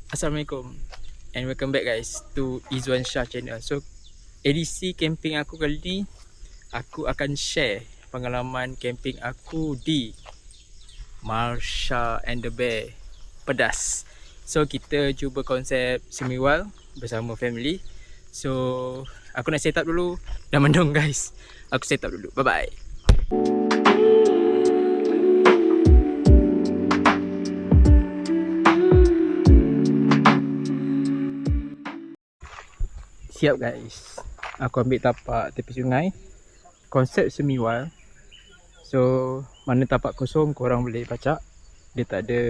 Assalamualaikum and welcome back guys to Izwan Shah channel. So edisi camping aku kali ni, aku akan share pengalaman camping aku di Marsha and the Bear Pedas. So kita cuba konsep semi wild bersama family. So aku nak set up dulu. Dah mendung guys, aku set up dulu. Bye bye. Siap guys, aku ambil tapak tepi sungai. Konsep semi wild. So mana tapak kosong korang boleh pacak. Dia tak ada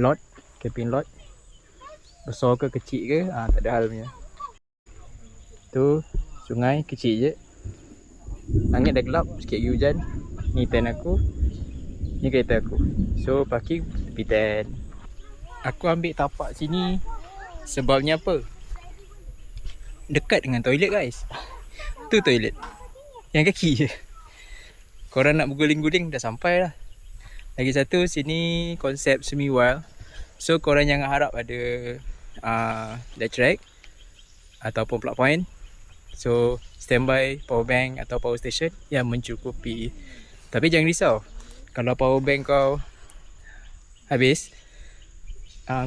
lot, camping lot. Besar ke kecil ke, tak ada hal punya. Tu sungai kecil je. Langit dah gelap, sikit lagi hujan. Ni tent aku, ni kereta aku. So parking tepi tent. Aku ambil tapak sini sebabnya apa? Dekat dengan toilet guys. Tu toilet yang kaki je. Korang nak berguling-guling dah sampai lah. Lagi satu, sini konsep semi wild. So korang jangan harap ada light track ataupun plug point. So standby power bank atau power station yang mencukupi. Tapi jangan risau, kalau power bank kau habis,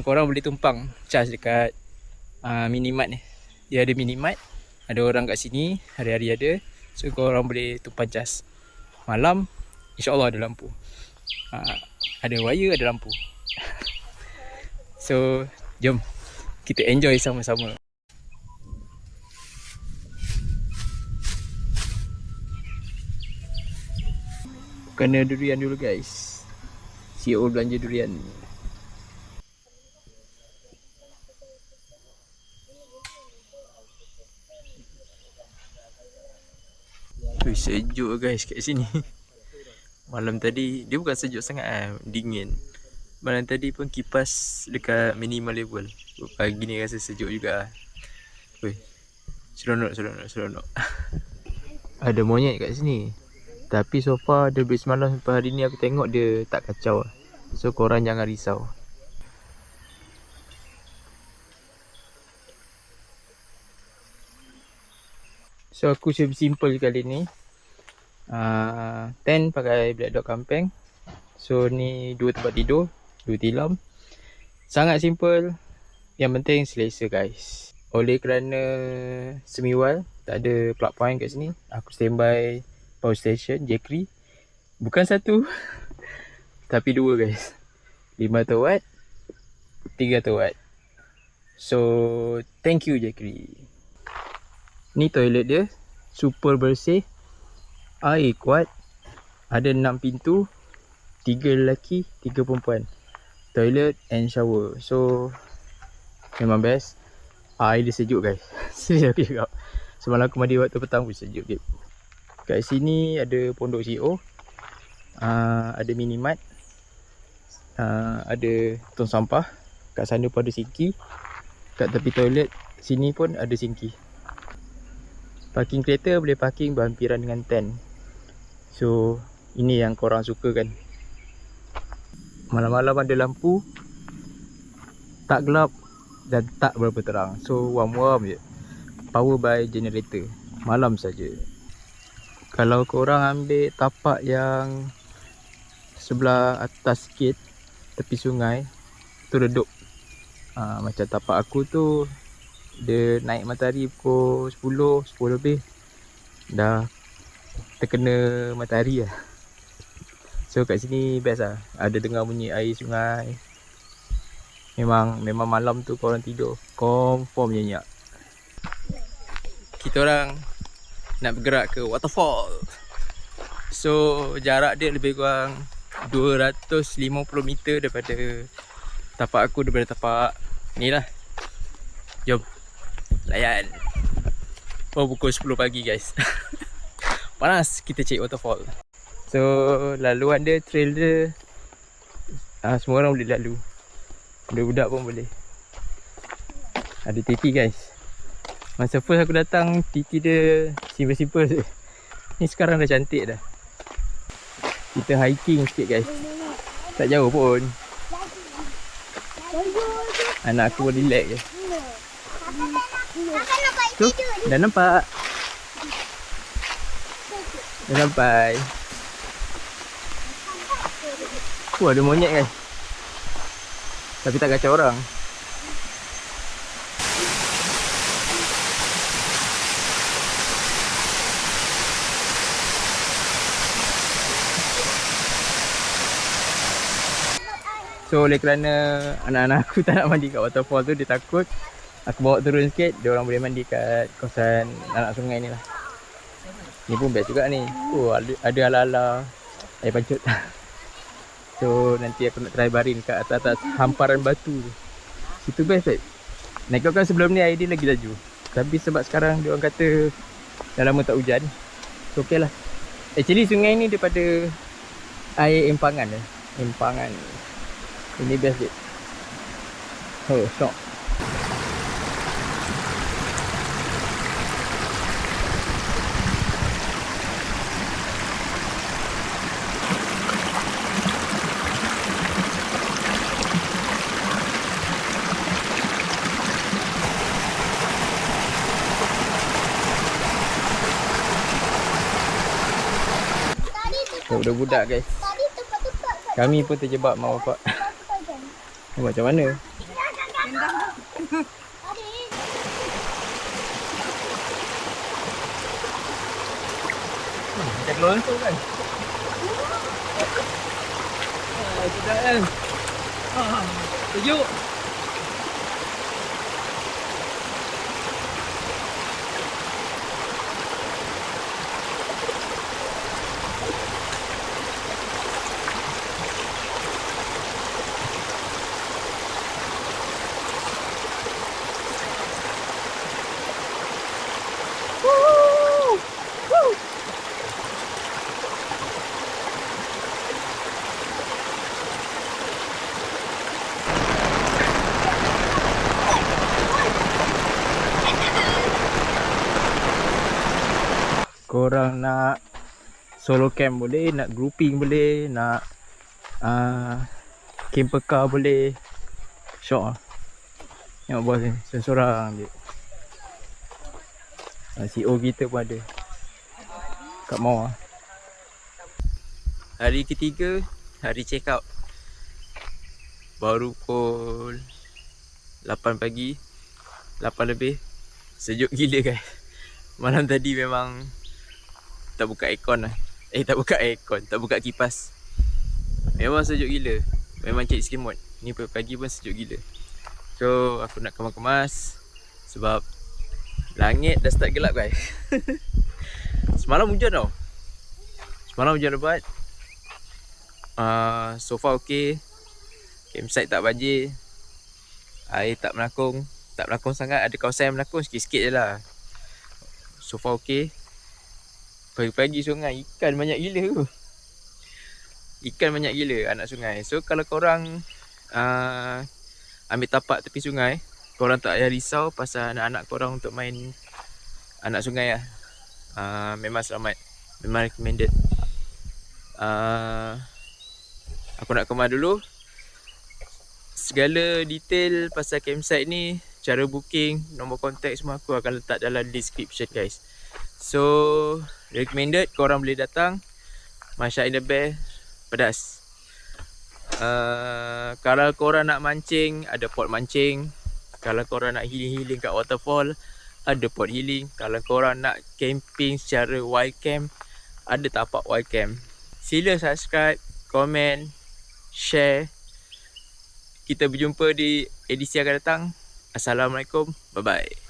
korang boleh tumpang charge dekat minimart ni. Dia ada minimart, ada orang kat sini, hari-hari ada. So korang boleh tumpang charge. Malam InsyaAllah ada lampu, ada wire, ada lampu. So jom kita enjoy sama-sama. Kena durian dulu guys. CEO belanja durian. Sejuk guys kat sini. Malam tadi dia bukan sejuk sangat, dingin. Malam tadi pun kipas dekat minimal level. Pagi ni rasa sejuk juga. Weh, seronok. Ada monyet kat sini. Tapi so far daripada semalam sampai hari ni aku tengok dia tak kacau. So korang jangan risau. So aku simple kali ni. Tent pakai black dog camping. So ni 2 tempat tidur, 2 tilam. Sangat simple. Yang penting selesa guys. Oleh kerana semi wild, tak ada plug point kat sini, aku standby power station Jackery. Bukan satu tapi 2 guys. 500 watt, 300 watt. So thank you Jackery. Ni toilet dia, super bersih, air kuat, ada 6 pintu, 3 lelaki, 3 perempuan. Toilet and shower. So memang best. Air dia sejuk guys. Serius aku cakap. Semalam aku mandi waktu petang pun sejuk dia. Kat sini ada pondok CEO, ada minimart, ada tong sampah. Kat sana pun ada sinki. Kat tepi toilet sini pun ada sinki. Parking kereta boleh parking berhampiran dengan tent. So ini yang korang suka kan. Malam-malam ada lampu, tak gelap dan tak berapa terang. So warm je. Power by generator. Malam saja. Kalau korang ambil tapak yang sebelah atas sikit, tepi sungai, tu redup. Macam tapak aku tu, dia naik matahari pukul 10 lebih, dah terkena matahari lah. So kat sini best lah. Ada dengar bunyi air sungai. Memang malam tu korang tidur confirm nyenyak. Kita orang nak bergerak ke waterfall. So jarak dia lebih kurang 250 meter daripada tapak aku, daripada tapak ni lah. Jom layan. Pukul 10 pagi guys. Panas, kita cek waterfall. So laluan dia, trail dia, semua orang boleh lalu. Budak-budak pun boleh. Ada TT guys. Masa first aku datang, TT dia simple-simple je. Ni sekarang dah cantik dah. Kita hiking sikit guys. Tak jauh pun. Anak aku relax je. Tu, dah nampak. Dah sampai. Ada monyet guys. Tapi tak kacau orang. So oleh kerana anak-anak aku tak nak mandi kat waterfall tu, dia takut aku bawa turun sikit, dia orang boleh mandi kat kawasan anak sungai ni lah. Ni pun best juga ni. Ada ala-ala air pancut. So nanti aku nak try baring kat atas hamparan batu tu. Situ best babe. Naik kan sebelum ni air dia lagi laju. Tapi sebab sekarang dia orang kata dah lama tak hujan, so okey lah. Actually sungai ni daripada air empangan lah. Empangan. Ini best je. Oh, shock. Budak-budak guys. Kami pun terjebak mak bapak. Macam mana? Kita keluar tu kan? Sudah kan? Sejuk. Korang nak solo camp boleh, nak grouping boleh, nak camper car boleh. Syok lah. Tengok bos ni, seorang-seorang je. CEO kita pun ada kat bawah. Hari ketiga, hari check out. Baru pukul 8 pagi, 8 lebih. Sejuk gila guys. Malam tadi memang tak buka aircon lah. Tak buka aircon, tak buka kipas. Memang sejuk gila. Memang cek selimut. Ni pagi pun sejuk gila. So aku nak kemas-kemas sebab langit dah start gelap guys. Semalam hujan tau. Semalam hujan lebat. So far okay. Campsite tak banjir. Air tak melakong. Tak melakong sangat. Ada kawasan yang melakong sikit-sikit je lah. So far okay. Pagi-pagi sungai ikan banyak gila tu. Ikan banyak gila anak sungai. So kalau korang ambil tapak tepi sungai, korang tak payah risau pasal anak-anak korang untuk main anak sungai lah. Memang selamat. Memang recommended. Aku nak kemas dulu. Segala detail pasal campsite ni, cara booking, nombor kontak semua aku akan letak dalam description guys. So recommended, korang boleh datang. Masya in the best, pedas. Kalau korang nak mancing, ada pot mancing. Kalau korang nak healing-healing kat waterfall, ada pot healing. Kalau korang nak camping secara wild camp, ada tapak wild camp. Sila subscribe, komen, share. Kita berjumpa di edisi akan datang. Assalamualaikum, bye bye.